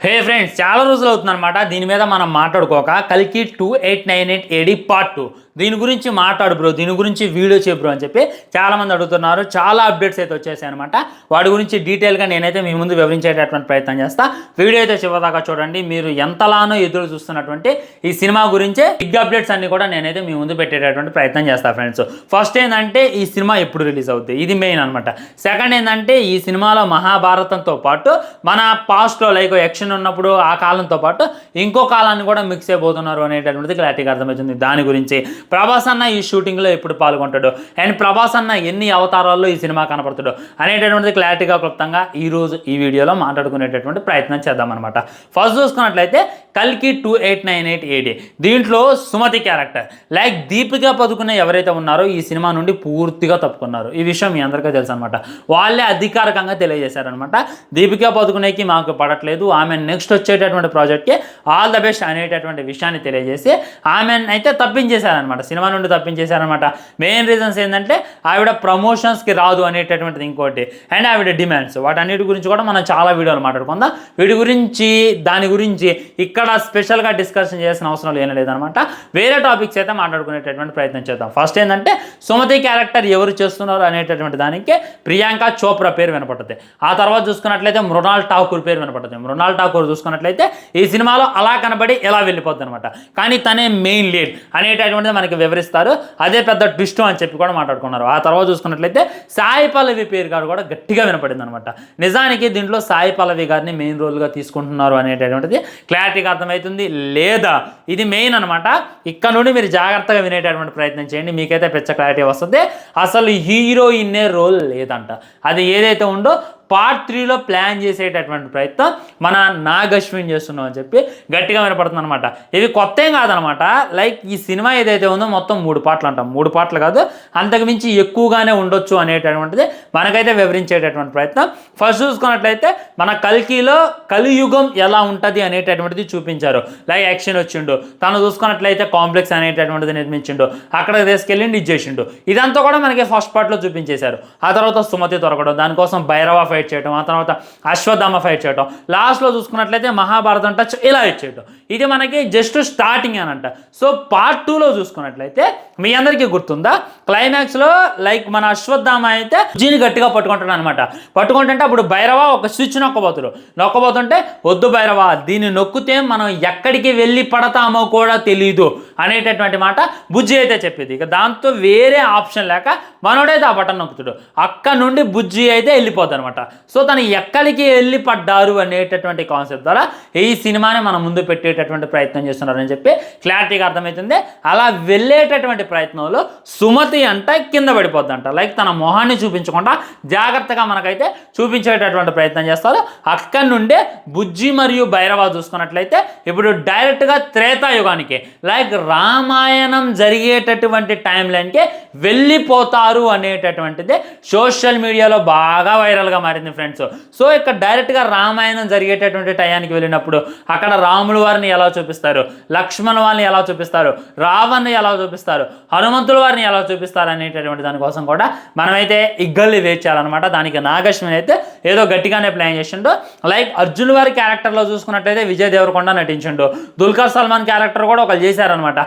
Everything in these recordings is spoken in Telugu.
హే ఫ్రెండ్స్, చాలా రోజులు అవుతుందన్నమాట దీని మీద మనం మాట్లాడుకోక. కల్కి 2898 AD పార్ట్ 2 దీని గురించి మాట్లాడు బ్రో, దీని గురించి వీడియో చేయ బ్రో అని చెప్పి చాలామంది అడుగుతున్నారు. చాలా అప్డేట్స్ అయితే వచ్చేసాయి అనమాట. వాటి గురించి డీటెయిల్గా నేనైతే మీ ముందు వివరించేటటువంటి ప్రయత్నం చేస్తా. వీడియో అయితే చివరిదాకా చూడండి. మీరు ఎంతలానో ఎదురు చూస్తున్నటువంటి ఈ సినిమా గురించే బిగ్ అప్డేట్స్ అన్ని కూడా నేనైతే మీ ముందు పెట్టేటటువంటి ప్రయత్నం చేస్తా ఫ్రెండ్స్. ఫస్ట్ ఏంటంటే ఈ సినిమా ఎప్పుడు రిలీజ్ అవుతుంది, ఇది మెయిన్ అనమాట. సెకండ్ ఏంటంటే ఈ సినిమాలో మహాభారతంతో పాటు మన పాస్ట్లో లైక్ యాక్షన్ ఉన్నప్పుడు ఆ కాలంతో పాటు ఇంకో కాలాన్ని కూడా మిక్స్ అయిపోతున్నారు అనేటటువంటిది క్లారిటీగా అర్థమవుతుంది. దాని గురించి ప్రభాస్ అన్న ఈ షూటింగ్లో ఎప్పుడు పాల్గొంటాడు అండ్ ప్రభాస్ అన్న ఎన్ని అవతారాల్లో ఈ సినిమా కనపడతాడు అనేటటువంటిది క్లారిటీగా క్లుప్తంగా ఈరోజు ఈ వీడియోలో మాట్లాడుకునేటటువంటి ప్రయత్నం చేద్దామన్నమాట. ఫస్ట్ చూసుకున్నట్లయితే కల్కి 2898 AD దీంట్లో సుమతి క్యారెక్టర్ లైక్ దీపికా పదుకునే ఎవరైతే ఉన్నారో ఈ సినిమా నుండి పూర్తిగా తప్పుకున్నారు. ఈ విషయం మీ అందరికీ తెలుసు అనమాట. వాళ్ళే అధికారికంగా తెలియజేశారనమాట. దీపికా పదుకునేకి మాకు పడట్లేదు, ఆమె నెక్స్ట్ వచ్చేటటువంటి ప్రాజెక్ట్కి ఆల్ ద బెస్ట్ అనేటటువంటి విషయాన్ని తెలియజేసి ఆమెను అయితే తప్పించేశారనమాట, సినిమా నుండి తప్పించేశారనమాట. మెయిన్ రీజన్స్ ఏంటంటే ఆవిడ ప్రమోషన్స్కి రాదు అనేటటువంటిది ఇంకోటి, అండ్ ఆవిడ డిమాండ్స్, వాటన్నిటి గురించి కూడా మనం చాలా వీడియోలు మాట్లాడుకుందాం. వీటి గురించి దాని గురించి ఇక్కడ స్పెషల్గా డిస్కషన్ చేయాల్సిన అవసరం ఏం లేదనమాట. వేరే టాపిక్స్ అయితే మాట్లాడుకునేటటువంటి ప్రయత్నం చేద్దాం. ఫస్ట్ ఏంటంటే సుమతి క్యారెక్టర్ ఎవరు చేస్తున్నారు అనేటటువంటి దానికి ప్రియాంక చోప్రా పేరు వినపడుతుంది. ఆ తర్వాత చూసుకున్నట్లయితే మృణాల్ ఠాకూర్ పేరు వినపడుతుంది. మృణాల్ ఠాకూర్ చూసుకున్నట్లయితే ఈ సినిమాలో అలా కనబడి ఎలా వెళ్ళిపోద్ది అనమాట, కానీ తనే మెయిన్ లీడ్ అనేటటువంటిది మనకి వివరిస్తారు. అదే పెద్ద ట్విస్ట్ అని చెప్పి కూడా మాట్లాడుకున్నారు. ఆ తర్వాత చూసుకున్నట్లయితే సాయి పల్లవి పేరు గారు కూడా గట్టిగా వినపడింది అనమాట. నిజానికి దీంట్లో సాయి పల్లవి గారిని మెయిన్ రోల్గా తీసుకుంటున్నారు అనేటటువంటిది క్లారిటీగా అర్థమవుతుంది. లేదా ఇది మెయిన్ అనమాట. ఇక్కడ నుండి మీరు జాగ్రత్తగా వినేటటువంటి ప్రయత్నం చేయండి, మీకైతే పెద్ద క్లారిటీ వస్తుంది. అసలు హీరోయిన్నే రోల్ లేదంట. అది ఏదైతే ఉందో పార్ట్ 3లో ప్లాన్ చేసేటటువంటి ప్రయత్నం మన నాగశ్విన్ చేస్తున్నాం అని చెప్పి గట్టిగా వినపడుతుంది అనమాట. ఇది కొత్త ఏం కాదనమాట. లైక్ ఈ సినిమా ఏదైతే ఉందో మొత్తం 3 పార్ట్లు అంటాం, 3 పార్ట్లు కాదు అంతకుమించి ఎక్కువగానే ఉండొచ్చు అనేటటువంటిది మనకైతే వివరించేటటువంటి ప్రయత్నం. ఫస్ట్ చూసుకున్నట్లయితే మన కల్కిలో కలియుగం ఎలా ఉంటుంది అనేటటువంటిది చూపించారు. లైక్ యాక్షన్ వచ్చిండు, తను చూసుకున్నట్లయితే కాంప్లెక్స్ అనేటటువంటిది నిర్మించిండు, అక్కడ తీసుకెళ్ళిండి ఇచ్చేసిండు. ఇదంతా కూడా మనకి ఫస్ట్ పార్ట్లో చూపించేశారు. ఆ తర్వాత సుమతి దొరకడం, దానికోసం భైరవ ఫైట్ చేయడం, ఆ తర్వాత అశ్వత్థామ ఫైట్ చేయడం, లాస్ట్లో చూసుకున్నట్లయితే మహాభారతం టచ్ ఇలా ఇచ్చేయడం. ఇది మనకి జస్ట్ స్టార్టింగ్ అనంట. సో పార్ట్ 2లో చూసుకున్నట్లయితే మీ అందరికీ గుర్తుందా, క్లైమాక్స్లో లైక్ మన అశ్వత్థామ అయితే జీని గట్టిగా పట్టుకుంటాడు అనమాట. పట్టుకుంటుంటే అప్పుడు భైరవ ఒక స్విచ్ నొక్కబోతుంటే వద్దు భైరవ, దీన్ని నొక్కితే మనం ఎక్కడికి వెళ్ళి పడతామో కూడా తెలీదు అనేటటువంటి మాట బుజ్జి అయితే చెప్పింది. ఇక దాంతో వేరే ఆప్షన్ లేక మనోడైతే ఆ బటన్ నొక్కుతాడు. అక్కడ నుండి బుజ్జి అయితే వెళ్ళిపోద్ది అనమాట. సో తను ఎక్కడికి వెళ్ళి పడ్డారు అనేటటువంటి కాన్సెప్ట్ ద్వారా ఈ సినిమాని మనం ముందు పెట్టేటటువంటి ప్రయత్నం చేస్తున్నారని చెప్పి క్లారిటీగా అర్థమవుతుంది. అలా వెళ్ళేటటువంటి ప్రయత్నంలో సుమతి అంటే కింద పడిపోద్దంట. లైక్ తన మొహాన్ని చూపించకుండా జాగ్రత్తగా మనకైతే చూపించేటటువంటి ప్రయత్నం చేస్తారు. అక్కడి నుండే బుజ్జి మరియు భైరవ చూసుకున్నట్లయితే ఇప్పుడు డైరెక్ట్గా త్రేతాయుగానికి లైక్ రామాయణం జరిగేటటువంటి టైం లైన్కి వెళ్ళిపోతారు అనేటటువంటిది సోషల్ మీడియాలో బాగా వైరల్గా మారింది ఫ్రెండ్స్. సో ఇక్కడ డైరెక్ట్గా రామాయణం జరిగేటటువంటి టయానికి వెళ్ళినప్పుడు అక్కడ రాముల వారిని ఎలా చూపిస్తారు, లక్ష్మణ వారిని ఎలా చూపిస్తారు, రావణ్ని ఎలా చూపిస్తారు, హనుమంతుల వారిని ఎలా చూపిస్తారు అనేటటువంటి దానికోసం కూడా మనమైతే ఇగ్గల్ని వెయిట్ చేయాలన్నమాట. దానికి నాగశ్విన్ అయితే ఏదో గట్టిగానే ప్లాన్ చేసిండు. లైక్ అర్జున్ వారి క్యారెక్టర్లో చూసుకున్నట్టయితే విజయ్ దేవరకొండ నటించిండు. దుల్కర్ సల్మాన్ క్యారెక్టర్ కూడా ఒకళ్ళు చేశారనమాట.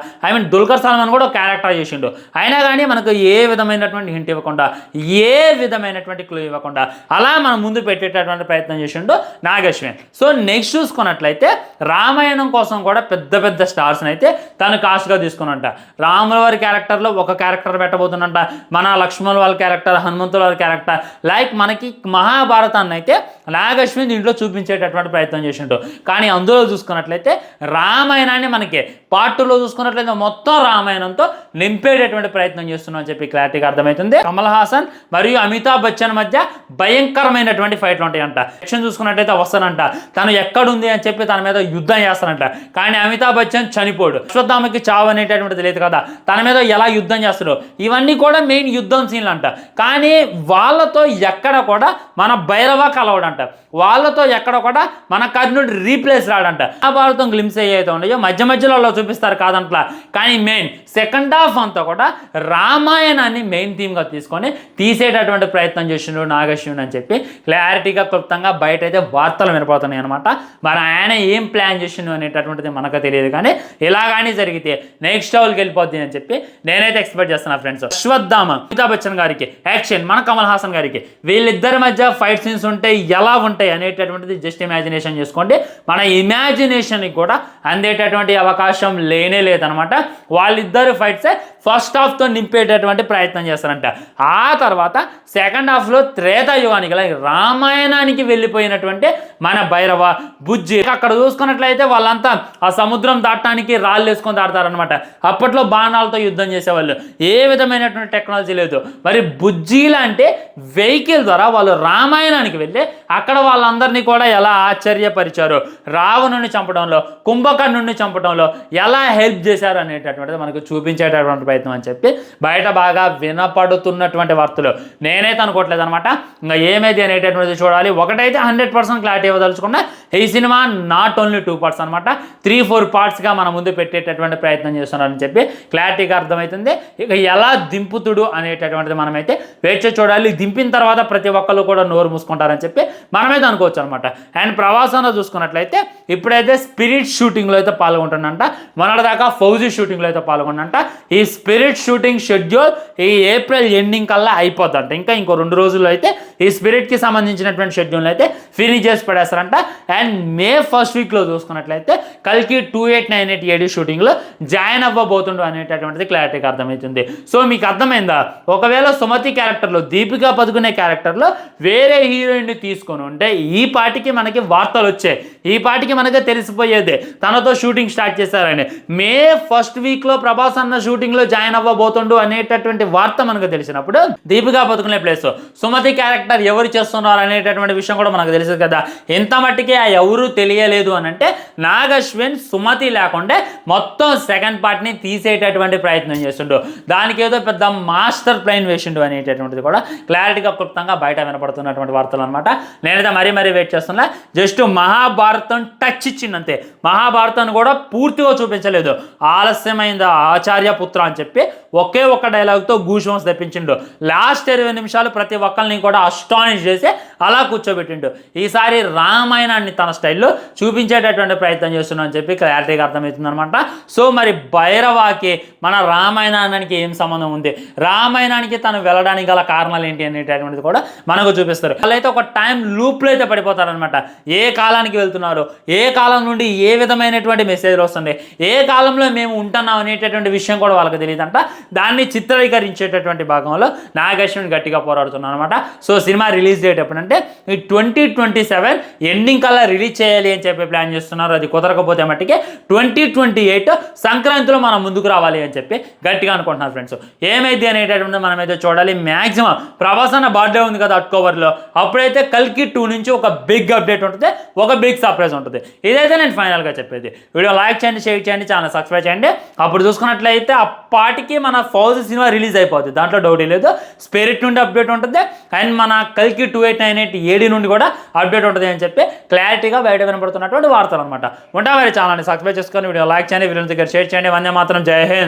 దుల్కర్ సల్మాన్ కూడా ఒక క్యారెక్టర్ చేసిండు. అయినా కానీ మనకు ఏ విధమైనటువంటి హింట్ ఇవ్వకుండా, ఏ విధమైనటువంటి క్లూ ఇవ్వకుండా అలా మనం ముందు పెట్టేటటువంటి ప్రయత్నం చేసిండు నాగశ్విన్. సో నెక్స్ట్ చూసుకున్నట్లయితే రామాయణం కోసం కూడా పెద్ద పెద్ద స్టార్స్ని అయితే తను కాస్ట్గా తీసుకున్నంట. రాముల వారి క్యారెక్టర్లో ఒక క్యారెక్టర్ పెట్టబోతున్నంట, మన లక్ష్మణుల వాళ్ళ క్యారెక్టర్, హనుమంతుల వారి క్యారెక్టర్. లైక్ మనకి మహాభారతాన్ని అయితే నాగశ్విన్ దీంట్లో చూపించేటటువంటి ప్రయత్నం చేసిండు. కానీ అందులో చూసుకున్నట్లయితే రామాయణాన్ని మనకి పార్ట్ 2లో చూసుకున్నట్లయితే మొత్తం రామాయణంతో నింపేటటువంటి ప్రయత్నం చేస్తున్నాం అని చెప్పి క్లారిటీగా అర్థమవుతుంది. కమల్ హాసన్ మరియు అమితాబ్ బచ్చన్ మధ్య భయంకరమైనటువంటి ఫైట్లు ఉంటాయంట. యాక్షన్ చూసుకున్నట్లయితే వస్తానంట, తను ఎక్కడుంది అని చెప్పి తన మీద యుద్ధం చేస్తానంట. కానీ అమితాబ్ బచ్చన్ చనిపోడు, అశ్వత్థామకి చావు అనేటటువంటిది లేదు కదా, తన మీద ఎలా యుద్ధం చేస్తాడు, ఇవన్నీ కూడా మెయిన్ యుద్ధం సీన్లు అంట. కానీ వాళ్ళతో ఎక్కడ కూడా మన భైరవ కలవడంట, వాళ్ళతో ఎక్కడ కూడా మన కర్ణుడు రీప్లేస్ రాడంట. మహాభారతం గ్లిమ్స్ ఏవైతే ఉన్నాయో మధ్య మధ్యలో చూపిస్తారు కాదనట్లేదు. లేదంట్లా, కానీ మెయిన్ సెకండ్ హాఫ్ అంతా కూడా రామాయణాన్ని మెయిన్ థీమ్గా తీసుకొని తీసేటటువంటి ప్రయత్నం చేసిండు నాగశ్విన్ అని చెప్పి క్లారిటీగా క్లుప్తంగా బయట అయితే వార్తలు వినపడుతున్నాయి అనమాట. మరి ఆయన ఏం ప్లాన్ చేసిండు అనేటటువంటిది మనకు తెలియదు, కానీ ఇలా కానీ జరిగితే నెక్స్ట్ లెవెల్కి వెళ్ళిపోద్ది అని చెప్పి నేనైతే ఎక్స్పెక్ట్ చేస్తున్నా ఫ్రెండ్స్. అశ్వత్థామ అమితాబ్ బచ్చన్ గారికి యాక్షన్, మన కమల్ హాసన్ గారికి, వీళ్ళిద్దరి మధ్య ఫైట్ సీన్స్ ఉంటాయి, ఎలా ఉంటాయి అనేటటువంటిది జస్ట్ ఇమాజినేషన్ చేసుకోండి. మన ఇమాజినేషన్కి కూడా అందేటటువంటి అవకాశం లేనే లేదనమాట. వాళ్ళిద్దరు ఫైట్సే ఫస్ట్ హాఫ్తో నింపేటటువంటి ప్రయత్నం చేస్తారంట. ఆ తర్వాత సెకండ్ హాఫ్లో త్రేతాయుగానికి లైక్ రామాయణానికి వెళ్ళిపోయినటువంటి మన భైరవ బుజ్జి అక్కడ చూసుకున్నట్లయితే వాళ్ళంతా ఆ సముద్రం దాటడానికి రాళ్ళు వేసుకొని దాడతారనమాట. అప్పట్లో బాణాలతో యుద్ధం చేసేవాళ్ళు, ఏ విధమైనటువంటి టెక్నాలజీ లేదు. మరి బుజ్జీలు అంటే వెహికల్ ద్వారా వాళ్ళు రామాయణానికి వెళ్ళి అక్కడ వాళ్ళందరినీ కూడా ఎలా ఆశ్చర్యపరిచారు, రావణుని చంపడంలో, కుంభకర్ణుని చంపడంలో ఎలా హెల్ప్ చేశారు అనేటటువంటిది మనకు చూపించేటటువంటి ప్రయత్నం అని చెప్పి బయట బాగా వినపడుతున్నటువంటి వార్తలు. నేనైతే అనుకోవట్లేదు అనమాట. ఇంకా ఏమైంది అనేటటువంటిది చూడాలి. ఒకటైతే 100% క్లారిటీ ఇవ్వదలుచుకున్నా, ఈ సినిమా నాట్ ఓన్లీ 2 పార్ట్స్ అనమాట, 3-4 పార్ట్స్గా మన ముందు పెట్టేటటువంటి ప్రయత్నం చేస్తున్నారని చెప్పి క్లారిటీగా అర్థమవుతుంది. ఇక ఎలా దింపుతుడు అనేటటువంటిది మనమైతే వేచి చూడాలి. దింపిన తర్వాత ప్రతి ఒక్కళ్ళు కూడా నోరు మూసుకుంటారని చెప్పి మనమైతే అనుకోవచ్చు అనమాట. అండ్ ప్రవాసంలో చూసుకున్నట్లయితే ఇప్పుడైతే స్పిరిట్ షూటింగ్లో అయితే పాల్గొంటుందంట. మొన్నటిదాకా ఫౌజీ షూటింగ్లో అయితే పాల్గొందంట. ఈ స్పిరిట్ షూటింగ్ షెడ్యూల్ ఈ ఏప్రిల్ ఎండింగ్ కల్లా అయిపోద్దంట. ఇంకో 2 రోజుల్లో అయితే ఈ స్పిరిట్కి సంబంధించినటువంటి షెడ్యూల్ అయితే ఫినిష్ చేసి పడేస్తారంట. అండ్ మే ఫస్ట్ వీక్లో చూసుకున్నట్లయితే కల్కి 2898 AD షూటింగ్లో జాయిన్ అవ్వబోతుండు అనేటటువంటిది క్లారిటీగా అర్థమవుతుంది. సో మీకు అర్థమైందా? ఒకవేళ సుమతి క్యారెక్టర్లో, దీపికా పదుకునే క్యారెక్టర్లో వేరే హీరోయిన్ని తీసుకొని ఉంటే ఈ పాటికి మనకి వార్తలు వచ్చాయి, ఈ పాటికి మనకి తెలిసిపోయేది తనతో షూటింగ్ స్టార్ట్ చేశారని. మే ఫస్ట్ వీక్లో ప్రభాస్ అన్న షూటింగ్లో జాయిన్ అవ్వబోతుండు అనేటటువంటి వార్త మనకు తెలిసినప్పుడు దీపికా పదుకునే ప్లేస్ సుమతి క్యారెక్టర్ ఎవరు చేస్తున్నారు అనేటటువంటి విషయం కూడా మనకు తెలుసు కదా. ఎంత మట్టికి ఆ ఎవరు తెలియలేదు అని అంటే నాగశ్విన్ సుమతి లేకుండా మొత్తం సెకండ్ పార్ట్ని తీసేటటువంటి ప్రయత్నం చేస్తుండు. దానికి ఏదో పెద్ద మాస్టర్ ప్లాన్ వేసిండు అనేటటువంటిది కూడా క్లారిటీగా క్లుప్తంగా బయట వినపడుతున్నటువంటి వార్తలు అనమాట. నేనైతే మరీ వెయిట్ చేస్తున్నా. జస్ట్ మహాభారతం టచ్ ఇచ్చిందంతే, మహాభారతాన్ని కూడా పూర్తిగా చూపించలేదు. ఆలస్యమైందా ఆచార్య పుత్ర అని చెప్పి ఒకే ఒక్క డైలాగ్తో గూస్బంప్స్ తెప్పించిండు. లాస్ట్ 20 నిమిషాలు ప్రతి ఒక్కరిని కూడా అస్టానిష్ చేసి అలా కూర్చోబెట్టిండు. ఈసారి రామాయణాన్ని తన స్టైల్లో చూపించేటటువంటి ప్రయత్నం చేస్తున్నాం అని చెప్పి క్లారిటీగా అర్థమవుతుంది అనమాట. సో మరి భైరవాకి మన రామాయణానికి ఏం సంబంధం ఉంది, రామాయణానికి తను వెళ్ళడానికి గల కారణాలు ఏంటి అనేటటువంటిది కూడా మనకు చూపిస్తారు. వాళ్ళైతే ఒక టైం లూప్లో అయితే పడిపోతారనమాట. ఏ కాలానికి వెళ్తున్నారు, ఏ కాలం నుండి ఏ విధమైనటువంటి మెసేజ్లు వస్తుంది, ఏ కాలంలో మేము ఉంటున్నాం అనేటటువంటి విషయం కూడా వాళ్ళకి తెలియదంట. దాన్ని చిత్రీకరించేటటువంటి భాగంలో నాగశ్విన్ గట్టిగా పోరాడుతున్నాను అనమాట. సో సినిమా రిలీజ్ డేట్ ఎప్పుడంటే ఈ 2027 ఎండింగ్ కల్లా రిలీజ్ చేయాలి అని చెప్పి ప్లాన్ చేస్తున్నారు. అది కుదరకపోతే మట్టికి 2028 సంక్రాంతిలో మనం ముందుకు రావాలి అని చెప్పి గట్టిగా అనుకుంటున్నారు ఫ్రెండ్స్. ఏమైంది అనేటటువంటి మనమైతే చూడాలి. మ్యాక్సిమం ప్రభాస్ అన్న బర్త్డే ఉంది కదా అక్టోబర్లో, అప్పుడైతే కల్కి 2 నుంచి ఒక బిగ్ అప్డేట్ ఉంటుంది, ఒక బిగ్ సర్ప్రైజ్ ఉంటుంది. ఇదైతే నేను ఫైనల్గా చెప్పేది. వీడియో లైక్ చేయండి, షేర్ చేయండి, ఛానల్ సబ్స్క్రైబ్ చేయండి. అప్పుడు చూసుకున్నట్లయితే అప్పటికి మన ఫౌజీ సినిమా రిలీజ్ అయిపోతుంది, దాంట్లో డౌట్ లేదు. స్పిరిట్ నుండి అప్డేట్ ఉంటుంది అండ్ మన కల్కి 2898 AD నుండి కూడా అప్డేట్ ఉంటుంది అని చెప్పి క్లారిటీగా బయట వినపడుతున్నటువంటి వార్తలు అనమాట. ఉంటా మరి ఛానల్ని సబ్స్క్రైబ్ చేసుకొని వీడియో లైక్ చేయండి, వీడియో దగ్గర షేర్ చేయండి. వందే మాత్రం, జై హింద్.